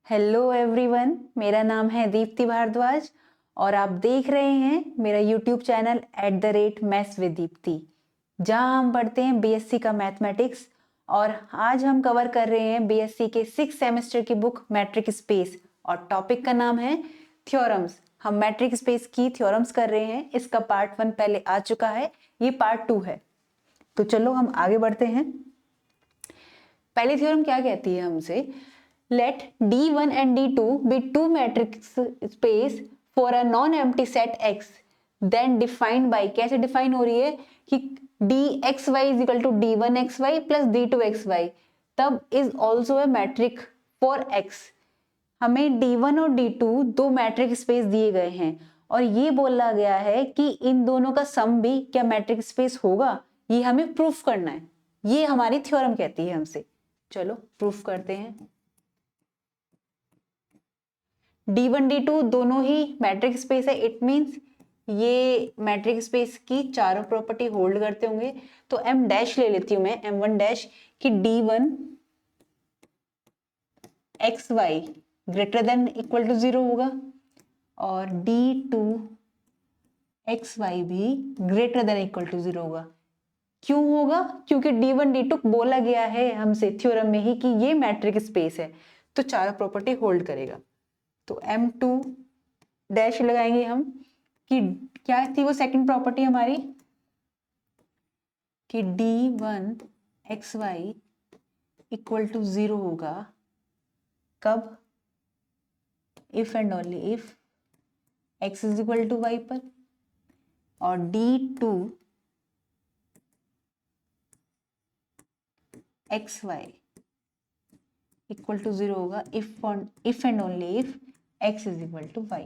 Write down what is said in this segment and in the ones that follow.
Hello everyone, मेरा नाम है दीप्ति भारद्वाज और आप देख रहे हैं मेरा YouTube channel @maths with Deepti, जहां हम पढ़ते हैं बीएससी का मैथमेटिक्स। और आज हम कवर कर रहे हैं बीएससी के 6 सेमेस्टर की बुक मैट्रिक स्पेस और टॉपिक का नाम है थ्योरम्स। हम मैट्रिक स्पेस की थ्योरम्स कर रहे हैं। इसका पार्ट 1 पहले आ चुका है, ये पार्ट 2 है। तो चलो हम आगे बढ़ते हैं। पहली थ्योरम क्या कहती है हमसे, let D1 and D2 be two matrix space for a non-empty set X, then defined by, कैसे डिफाइन हो रही है कि dxy is equal to d1xy plus d2xy, तब is also a metric for X। हमें D1 और D2 दो matric space दिए गए हैं और ये बोला गया है कि इन दोनों का सम भी क्या मैट्रिक स्पेस होगा, ये हमें प्रूफ करना है। ये हमारी थ्योरम कहती है हमसे। चलो प्रूफ करते हैं। D1 D2 दोनों ही मैट्रिक स्पेस है, इट मींस ये मैट्रिक स्पेस की चारों प्रॉपर्टी होल्ड करते होंगे। तो M डैश ले लेती हूं मैं, M1 डैश कि D1 XY greater than equal to 0 होगा और D2 XY भी ग्रेटर देन इक्वल टू 0 होगा। क्यों होगा? क्योंकि D1 D2 बोला गया है हमसे थ्योरम में ही कि ये मैट्रिक स्पेस है, तो चारों प्रॉपर्टी होल्ड करेगा। तो M2 डैश लगाएंगे हम कि क्या थी वो सेकंड प्रॉपर्टी हमारी कि D1 XY इक्वल टू 0 होगा। कब? If and only if x is equal to y पर, और D2 XY इक्वल टू 0 होगा if and only if x is equal to y।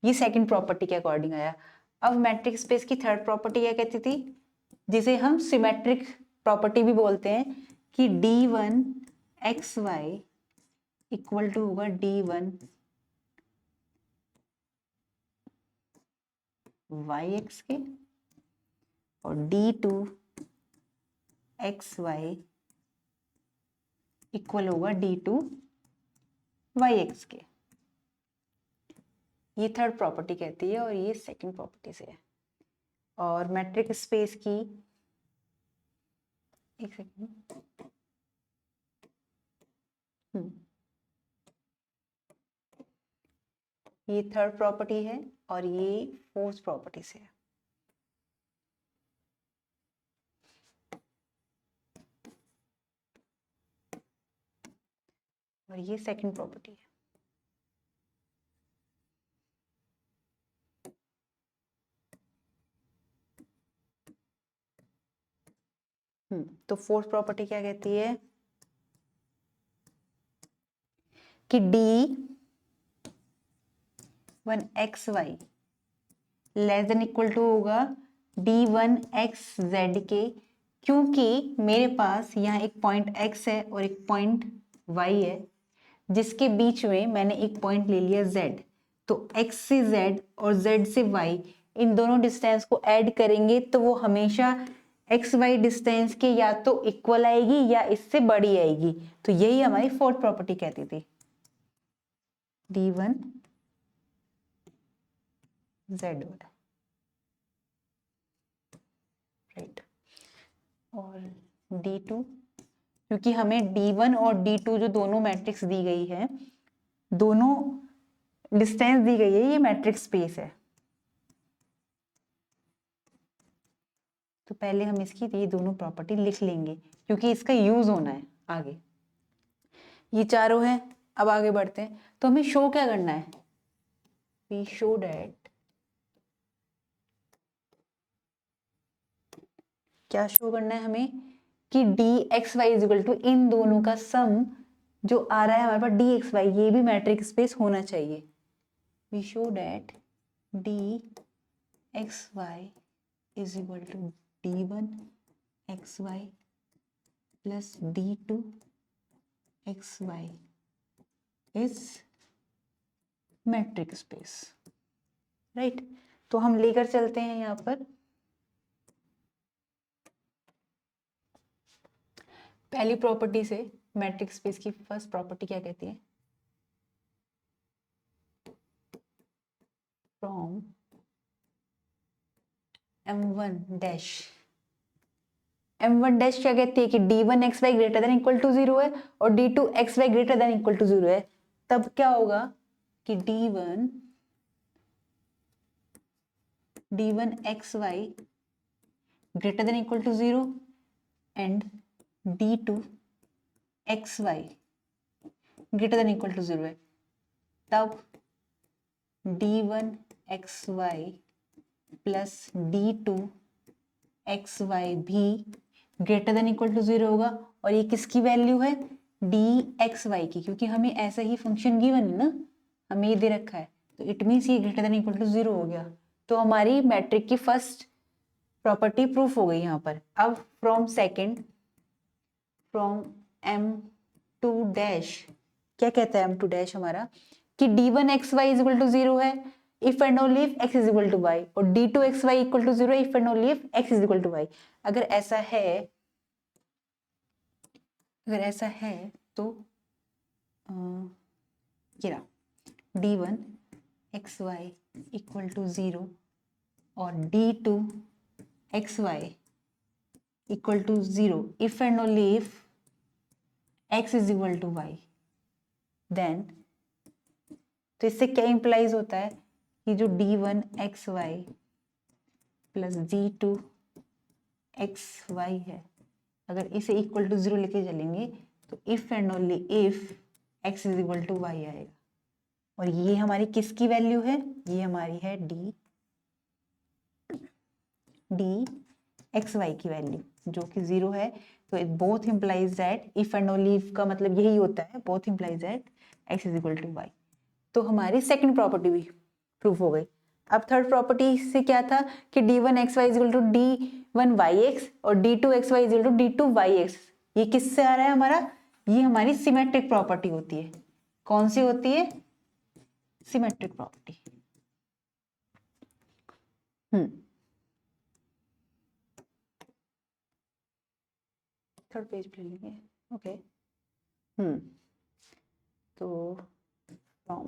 ये सेकंड प्रॉपर्टी के अकॉर्डिंग आया। अब मैट्रिक स्पेस की थर्ड प्रॉपर्टी क्या कहती थी, जिसे हम सिमेट्रिक प्रॉपर्टी भी बोलते हैं कि D1 XY इक्वल टू होगा D1 YX के और D2 XY इक्वल होगा D2 YX के। ये थर्ड प्रॉपर्टी कहती है और ये सेकंड प्रॉपर्टी से है। और मैट्रिक स्पेस की, एक सेकंड, ये थर्ड प्रॉपर्टी है और ये फोर्थ प्रॉपर्टी से है। और ये सेकंड प्रॉपर्टी है। तो फोर्थ प्रॉपर्टी क्या कहती है कि D1 XY less than equal to होगा D1 XZ के, क्योंकि मेरे पास यहाँ एक पॉइंट X है और एक पॉइंट Y है, जिसके बीच में मैंने एक पॉइंट ले लिया Z। तो X से Z और Z से Y, इन दोनों डिस्टेंस को ऐड करेंगे तो वो हमेशा XY डिस्टेंस के या तो इक्वल आएगी या इससे बड़ी आएगी। तो यही हमारी फोर्थ प्रॉपर्टी कहती थी, D1 Z राइट। और D2, क्योंकि हमें D1 और D2 जो दोनों मैट्रिक्स दी गई है, दोनों डिस्टेंस दी गई है, ये मैट्रिक्स स्पेस है। तो पहले हम इसकी ये दोनों प्रॉपर्टी लिख लेंगे क्योंकि इसका यूज होना है आगे। ये चारों हैं। अब आगे बढ़ते हैं। तो हमें शो क्या करना है, वी शो दैट, क्या शो करना है हमें कि dxy इज इक्वल टू इन दोनों का सम जो आ रहा है हमारे पास dxy, ये भी मैट्रिक स्पेस होना चाहिए। We show that dxy is equal to d1 xy plus d2 xy is metric space, right. तो हम लेकर चलते हैं यहाँ पर। पहली प्रॉपर्टी से मैट्रिक स्पेस की फर्स्ट प्रॉपर्टी क्या कहती है m1 डैश, m1 डैश क्या कहती है कि d1 xy greater than equal to 0 है और d2 xy greater than equal to 0 है। तब क्या होगा कि d1 xy greater than equal to 0 and d2 xy greater than equal to 0 है। तब d1 xy plus d2 xy भी ग्रेटर देन इक्वल टू 0 होगा। और ये किसकी वैल्यू है? dxy की, क्योंकि हमें ऐसा ही फंक्शन गिवन है ना, हमें ये दे रखा है, तो इट मीन्स ये ग्रेटर देन इक्वल टू 0 हो गया। तो हमारी मैट्रिक की फर्स्ट प्रॉपर्टी प्रूफ हो गई यहाँ पर। अब from second, from m2 dash क्या कहता है m2 डैश हमारा कि d1 xy is equal to 0 है if and only if x is equal to y, और d2 xy equal to 0 if and only if x is equal to y। अगर ऐसा है तो ये रहा d1 xy इक्वल टू 0 और d2 xy equal to 0 if and only if x is equal to y। Then तो इससे क्या इंप्लाइज होता है कि जो d1 xy plus d2 xy है, अगर इसे इक्वल टू 0 लेके चलेंगे तो if and only if x is equal to y आएगा। और ये हमारी किसकी वैल्यू है? ये हमारी है d xy की वैल्यू जो कि 0 है। तो both implies that, if and only if का मतलब यही होता है, both implies that x is equal to y। तो हमारी सेकंड प्रॉपर्टी भी प्रूफ हो गई। अब थर्ड प्रॉपर्टी से क्या था कि d1 xy is equal to d1 yx और d2 xy is equal to d2 yx। ये किससे आ रहा है हमारा? ये हमारी सिमेट्रिक प्रॉपर्टी होती है। कौन सी होती है? Symmetric property. थर्ड पेज पे लेंगे। ओके। तो फ्रॉम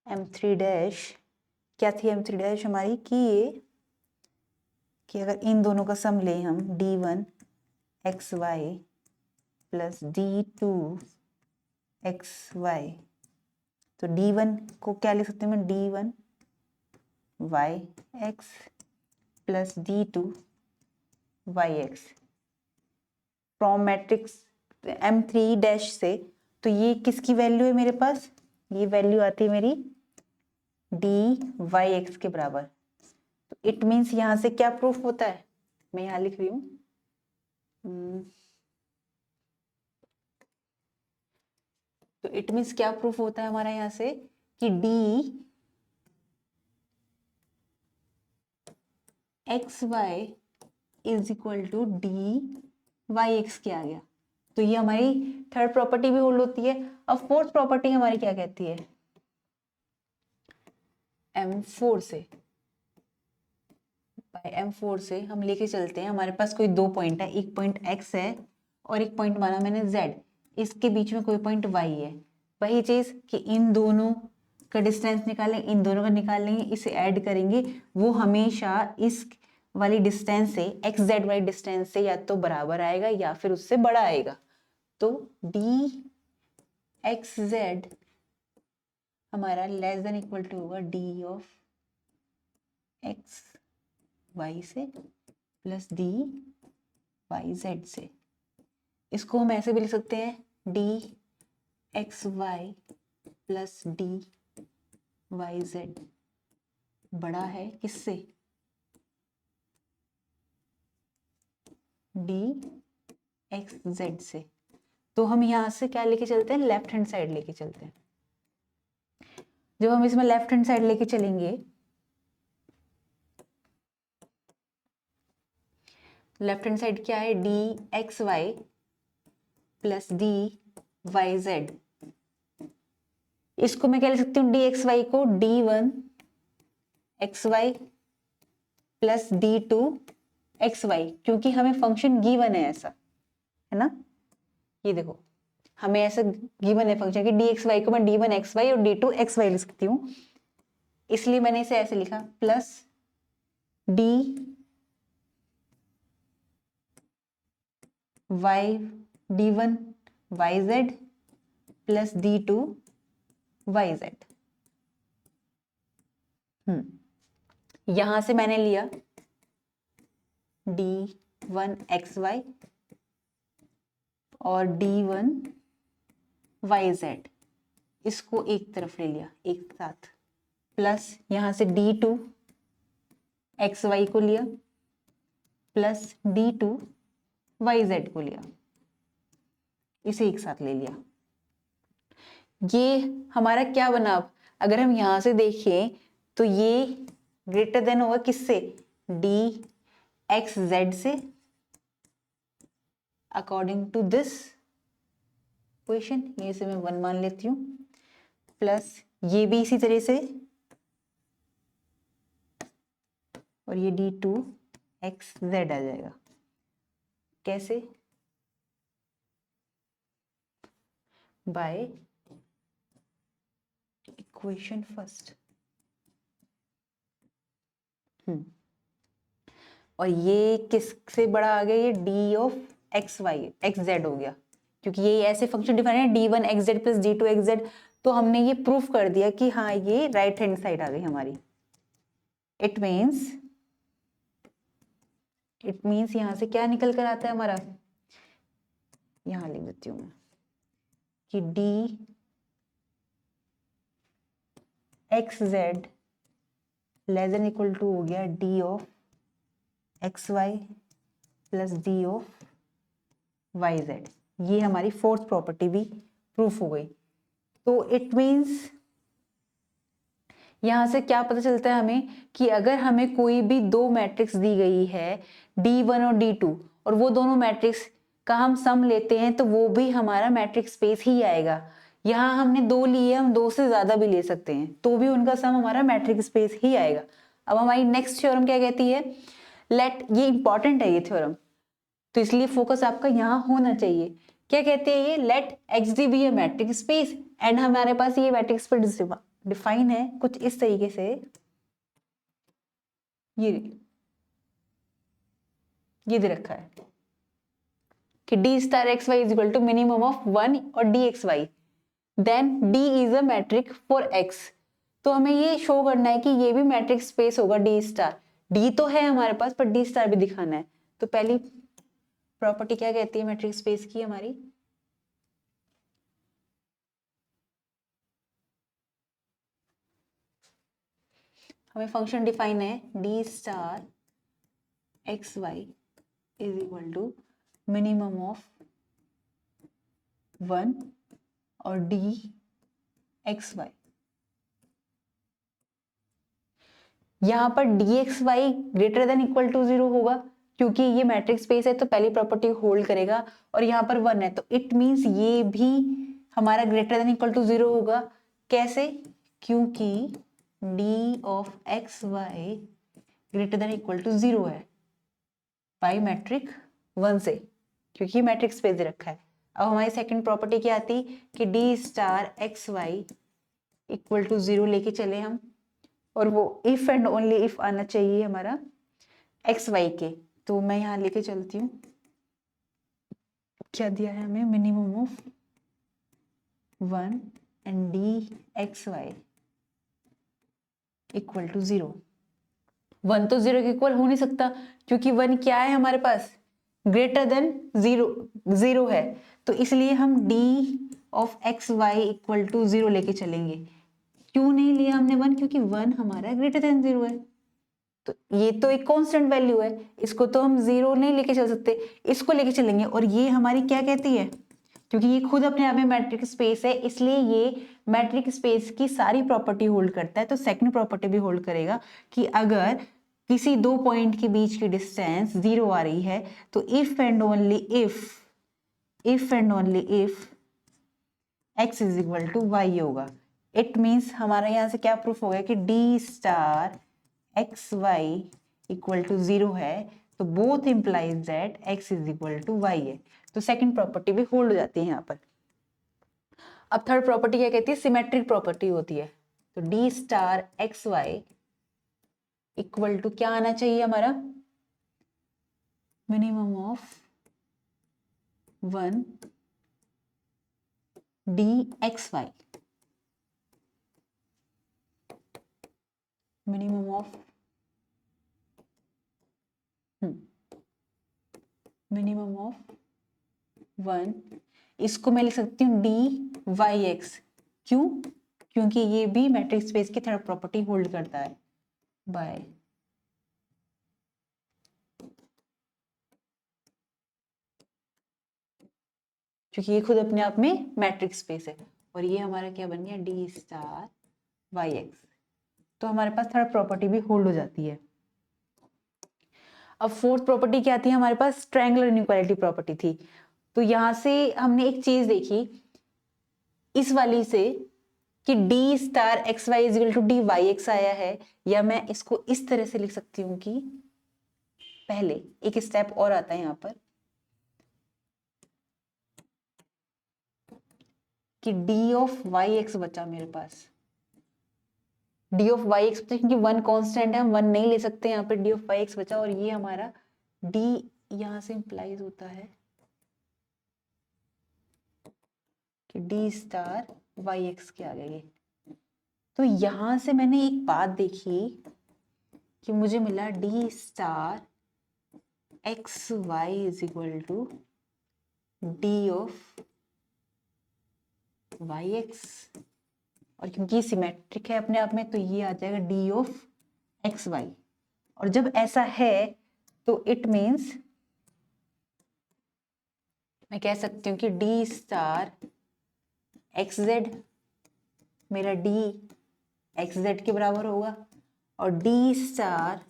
m3 डैश क्या थी? m3 डैश हमारी कि अगर इन दोनों का सम लें हम d1 xy plus d2 xy, तो d1 को क्या लिख सकते हैं मैं? d1 yx plus d2 yx from matrix m3 dash से। तो ये किसकी वैल्यू है मेरे पास? ये वैल्यू आती है मेरी dyx के बराबर। तो इट मीन्स यहां से क्या प्रूफ होता है? मैं यहां लिख रही हूं, तो इट मीन्स क्या प्रूफ होता है हमारा यहां से कि dxy is equal to dyx के आ गया। तो ये हमारी थर्ड प्रॉपर्टी भी होल्ड होती है। अब फोर्थ प्रॉपर्टी हमारी क्या कहती है? m4 से, बाय m4 से हम लेके चलते हैं। हमारे पास कोई दो पॉइंट है, एक पॉइंट x है और एक पॉइंट माना मैंने z, इसके बीच में कोई पॉइंट y है। वही चीज कि इन दोनों का डिस्टेंस निकालें, इन दोनों का निकाल लेंगे, इसे ऐड करेंगे, वो हमेशा इस वाली डिस्टेंस से, एक्स जेड वाली डिस्टेंस से या तो बराबर आएगा या फिर उससे बड़ा आएगा। तो डी एक्स जेड हमारा लेस देन इक्वल टू होगा डी ऑफ एक्स वाई से प्लस डी वाई जेड से। इसको हम ऐसे भी लिख सकते हैं d x y plus d y z बड़ा है किससे? डी एक्स जेड से। तो हम यहां से क्या लेके चलते हैं? लेफ्ट हैंड साइड लेके चलते हैं। जब हम इसमें लेफ्ट हैंड साइड लेके चलेंगे, लेफ्ट हैंड साइड क्या है? D x y plus d y z. इसको मैं क्या लिख सकती हूँ? डी एक्स वाई को d1 x y plus d2 x y, क्योंकि हमें फंक्शन गिवन है ऐसा, है ना? ये देखो हमें ऐसा गिवन है फंक्शन कि डी एक्स वाई को मैं d1 एक्स वाई और d2 एक्स वाई लिख सकती हूँ। इसलिए मैंने इसे ऐसे लिखा plus d y D1 YZ plus D2 YZ। यहां से मैंने लिया D1 XY और D1 YZ, इसको एक तरफ ले लिया एक साथ, प्लस यहां से D2 XY को लिया प्लस D2 YZ को लिया, इसे एक साथ ले लिया। ये हमारा क्या बना? अब अगर हम यहां से देखें तो ये ग्रेटर देन होगा किससे? DXZ से, अकॉर्डिंग टू दिस इक्वेशन। ये से मैं 1 मान लेती हूँ, प्लस ये भी इसी तरह से, और ये D2XZ आ जाएगा। कैसे? By equation first. और ये किससे बड़ा आ गया? ये D(XZ) हो गया, क्योंकि ये ऐसे फंक्शन डिफाइन है D1XZ प्लस D2XZ। तो हमने ये प्रूफ कर दिया कि हाँ ये राइट हैंड साइड आ गई हमारी। इट मीन्स यहां से क्या निकल कर आता है हमारा? यहां लिख देती हूँ मैं कि DXZ less than equal to हो गया D(XY) प्लस D(YZ)। ये हमारी फोर्थ प्रॉपर्टी भी प्रूफ हो गई। तो इट मीन्स यहां से क्या पता चलता है हमें कि अगर हमें कोई भी दो मैट्रिक्स दी गई है D1 और D2, और वो दोनों मैट्रिक्स का हम सम लेते हैं तो वो भी हमारा मैट्रिक्स स्पेस ही आएगा। यहाँ हमने दो लिए, हम दो से ज्यादा भी ले सकते हैं तो भी उनका सम हमारा मैट्रिक्स स्पेस ही आएगा। अब हमारी नेक्स्ट थ्योरम क्या कहती है? लेट, ये इंपॉर्टेंट है ये थ्योरम, तो इसलिए फोकस आपका यहाँ होना चाहिए। क्या कहते हैं ये? Let XD be a matrix space, and हमारे पास ये मैट्रिक्स स्पेस डिफाइन है कुछ इस तरीके से, ये दे रखा है कि D*XY is equal to minimum of 1 और DXY, then D is a metric for X। तो हमें ये शो करना है कि ये भी मैट्रिक स्पेस होगा D स्टार। D तो है हमारे पास, पर D स्टार भी दिखाना है। तो पहली प्रॉपर्टी क्या कहती है मैट्रिक स्पेस की हमारी? हमें फंक्शन डिफाइन है D*XY is equal to minimum of 1 और DXY। यहां पर DXY greater than equal to 0 होगा, क्योंकि ये मैट्रिक्स स्पेस है तो पहली प्रॉपर्टी होल्ड करेगा, और यहाँ पर 1 है तो इट मीन्स ये भी हमारा ग्रेटर देन इक्वल टू 0 होगा। कैसे? क्योंकि D(XY) greater than equal to 0 है बाई मैट्रिक 1 से, क्योंकि मैट्रिक स्पेस दे रखा है। अब हमारी सेकंड प्रॉपर्टी क्या आती कि D*XY इक्वल टू 0 लेके चले हम, और वो इफ एंड ओनली इफ आना चाहिए हमारा XY के। तो मैं यहाँ लेके चलती हूँ, क्या दिया है हमें? Minimum of 1 and DXY equal to 0। 1 तो 0 के इक्वल हो नहीं सकता, क्योंकि 1 क्या है हमारे पास? ग्रेटर देन 0 है। तो इसलिए हम D(XY इक्वल टू 0 लेके चलेंगे। क्यों नहीं लिया हमने 1? क्योंकि 1 हमारा ग्रेटर देन 0 है। तो ये तो एक कांस्टेंट वैल्यू है, इसको तो हम 0 नहीं लेके चल सकते, इसको लेके चलेंगे। और ये हमारी क्या कहती है? क्योंकि ये खुद अपने आप में मैट्रिक स्पेस है, इसलिए ये मैट्रिक स्पेस की सारी प्रॉपर्टी होल्ड करता है। तो सेकंड प्रॉपर्टी भी होल्ड करेगा कि अगर किसी दो पॉइंट के बीच की डिस्टेंस 0 आ रही है तो if and only if x is equal to y होगा। इट मीन्स हमारा यहाँ से क्या प्रूफ हो गया कि D*XY इक्वल टू 0 है, तो both implies that x is equal to y है। तो सेकंड प्रॉपर्टी भी होल्ड हो जाती है यहाँ पर। अब थर्ड प्रॉपर्टी क्या कहती है? सिमेट्रिक प्रॉपर्टी होती है। तो d star x y equal to क्या आना चाहिए हमारा, minimum of 1 d x y, minimum of minimum of 1, इसको मैं लिख सकती हूँ डी वाई एक्स। क्यों? क्योंकि ये भी मैट्रिक्स स्पेस की थर्ड प्रॉपर्टी होल्ड करता है बाय क्योंकि ये खुद अपने आप में मैट्रिक्स स्पेस है। और ये हमारा क्या बन गया, डी स्टार वाई एक्स। तो हमारे पास थर्ड प्रॉपर्टी भी होल्ड हो जाती है। अब फोर्थ प्रॉपर्टी क्या थी हमारे पास, ट्रायंगुलर इनइक्वालिटी प्रॉपर्टी थी। तो यहां से हमने एक चीज देखी इस वाली से कि d star x y is equal to d y x आया है, या मैं इसको इस तरह से लिख सकती हूँ कि पहले एक स्टेप और आता है यहां पर कि डी ऑफ वाई एक्स बचा मेरे पास, डी ऑफ वाई एक्स बचा क्योंकि वन कांस्टेंट है, हम वन नहीं ले सकते यहाँ पे, डी ऑफ वाई एक्स बचा। और ये हमारा डी यहां से इंप्लाइज होता है कि डी स्टार वाई एक्स के आ गए। तो यहां से मैंने एक बात देखी कि मुझे मिला d star x y is equal to d of y x, और क्योंकि सिमेट्रिक है अपने आप में तो ये आ जाएगा डी ऑफ एक्स वाई। और जब ऐसा है तो इट मीन्स मैं कह सकती हूँ कि डी स्टार एक्स जेड मेरा डी एक्स जेड के बराबर होगा, और डी स्टार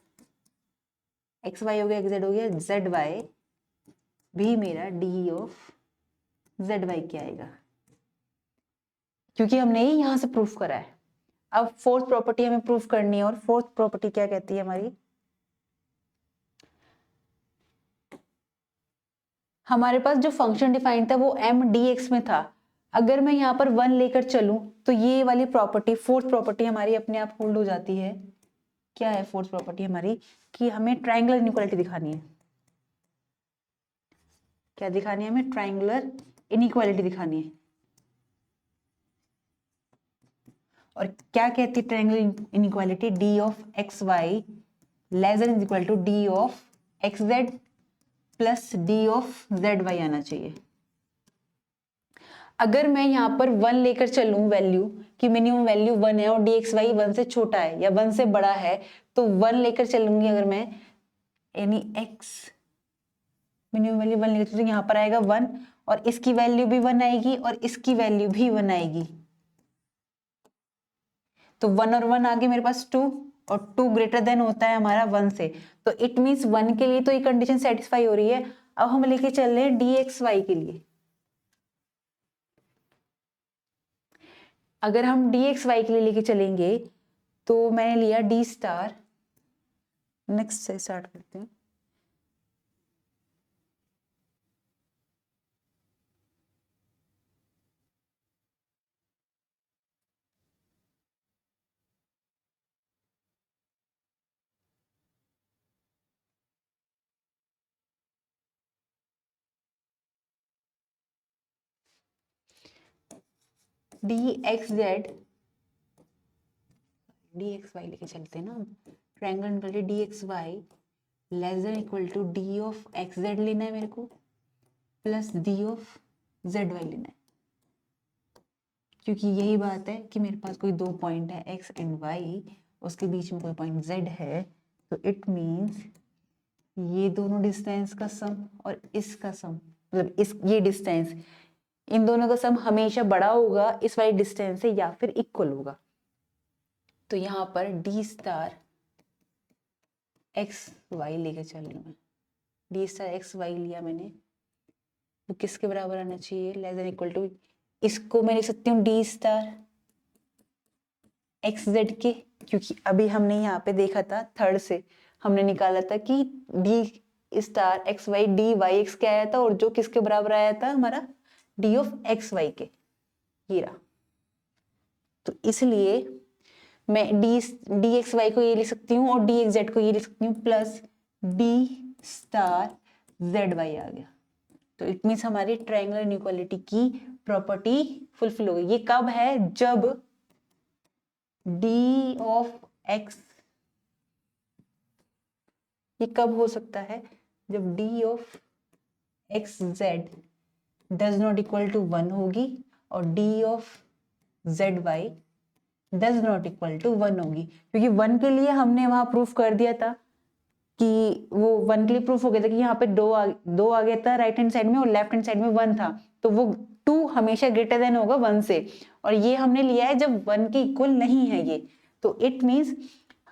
एक्स वाई हो गया, एक्स जेड हो गया, जेड वाई भी मेरा डी ऑफ जेड वाई के आएगा, क्योंकि हमने यहां से प्रूफ करा है। अब फोर्थ प्रॉपर्टी हमें प्रूफ करनी है, और फोर्थ प्रॉपर्टी क्या कहती है हमारी, हमारे पास जो फंक्शन डिफाइन था वो एम डी एक्स में था। अगर मैं यहाँ पर 1 लेकर चलूं तो ये वाली प्रॉपर्टी फोर्थ प्रॉपर्टी हमारी अपने आप होल्ड हो जाती है। क्या है फोर्थ प्रॉपर्टी हमारी, कि हमें ट्रायंगुलर इनइक्वालिटी दिखानी है। क्या दिखानी है हमें, ट्रायंगुलर इनइक्वालिटी दिखानी है। और क्या कहती है triangular inequality, d of x y less than is equal to d of x z plus d of z y आना चाहिए। अगर मैं यहाँ पर 1 लेकर चलूं वैल्यू कि मिनिमम वैल्यू 1 है और डी एक्स वाई 1 से छोटा है या 1 से बड़ा है, तो 1 लेकर चलूंगी अगर मैं, यानी x मिनिमम वैल्यू 1 लेकर चलूँ, यहाँ पर आएगा 1 और इसकी वैल्यू भी 1 आएगी और इसकी वैल्यू भी 1 आएगी। तो 1 और 1 आगे मेरे पास 2, और 2 ग्रेटर देन होता है हमारा 1 से, तो इट मीन्स 1 के लिए तो ये कंडीशन सेटिस्फाई हो रही है। अब हम लेके चल रहे हैं डी एक्स वाई के लिए। अगर हम डी एक्स वाई के लिए लेके चलेंगे तो मैंने लिया डी स्टार, नेक्स्ट से स्टार्ट करते हैं, d x z d x y लेके चलते हैं ना, triangle inequality d x y less than equal to d of x z लेना है मेरे को, plus d of z y लेना है। क्योंकि यही बात है कि मेरे पास कोई 2 पॉइंट है एक्स एंड वाई, उसके बीच में कोई पॉइंट जेड है, तो इट मीन्स ये दोनों डिस्टेंस का सम और इसका सम, मतलब इस ये डिस्टेंस, इन दोनों का सम हमेशा बड़ा होगा इस वाली डिस्टेंस से या फिर इक्वल होगा। तो यहाँ पर डी स्टार एक्स वाई लेके चल रही हूँ, डी स्टार एक्स वाई लिया मैंने, वो किसके बराबर आना चाहिए, लेस देन इक्वल टू, इसको मैं लिख सकती हूँ डी स्टार एक्स जेड के, क्योंकि अभी हमने यहाँ पे देखा था थर्ड से हमने निकाला था कि d star x y d y x क्या आया था, और जो किसके बराबर आया था हमारा डी ऑफ एक्स वाई के, ये रहा। तो इसलिए मैं डी एक्स वाई को ये लिख सकती हूँ और डी एक्स जेड को ये लिख सकती हूँ plus D star Z Y आ गया। तो इट मीन्स हमारी ट्रायंगुलर इनइक्वालिटी की प्रॉपर्टी फुलफिल हो गई। ये कब है? जब डी ऑफ एक्स, ये कब हो सकता है? जब d of x z does not equal to 1 होगी और d of z y does not equal to 1 होगी। क्योंकि 1 के लिए हमने वहां प्रूफ कर दिया था कि वो 1 के लिए प्रूफ हो गया था कि यहाँ पे दो आ गया था राइट हैंड साइड में और लेफ्ट हैंड साइड में 1 था, तो वो 2 हमेशा ग्रेटर देन होगा 1 से, और ये हमने लिया है जब 1 के इक्वल नहीं है ये। तो इट मीन्स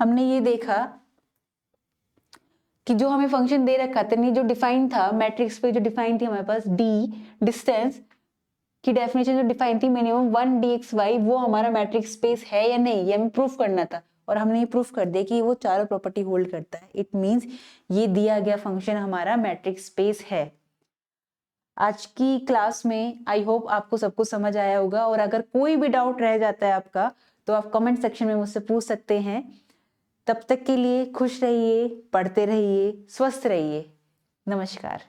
हमने ये देखा कि जो हमें फंक्शन दे रखा था, नहीं जो डिफाइन था मैट्रिक्स पे, जो डिफाइन थी हमारे पास डी डिस्टेंस की डेफिनेशन जो डिफाइन थी मिनिमम 1 dxy, वो हमारा मैट्रिक्स स्पेस है या नहीं, ये हमें प्रूफ करना था और हमने ये प्रूफ कर दिया कि वो चारों प्रॉपर्टी होल्ड करता है। इट मींस ये दिया गया फंक्शन हमारा मैट्रिक्स स्पेस है। आज की क्लास में आई होप आपको सब कुछ समझ आया होगा, और अगर कोई भी डाउट रह जाता है आपका तो आप कमेंट सेक्शन में मुझसे पूछ सकते हैं। तब तक के लिए खुश रहिए, पढ़ते रहिए, स्वस्थ रहिए। नमस्कार।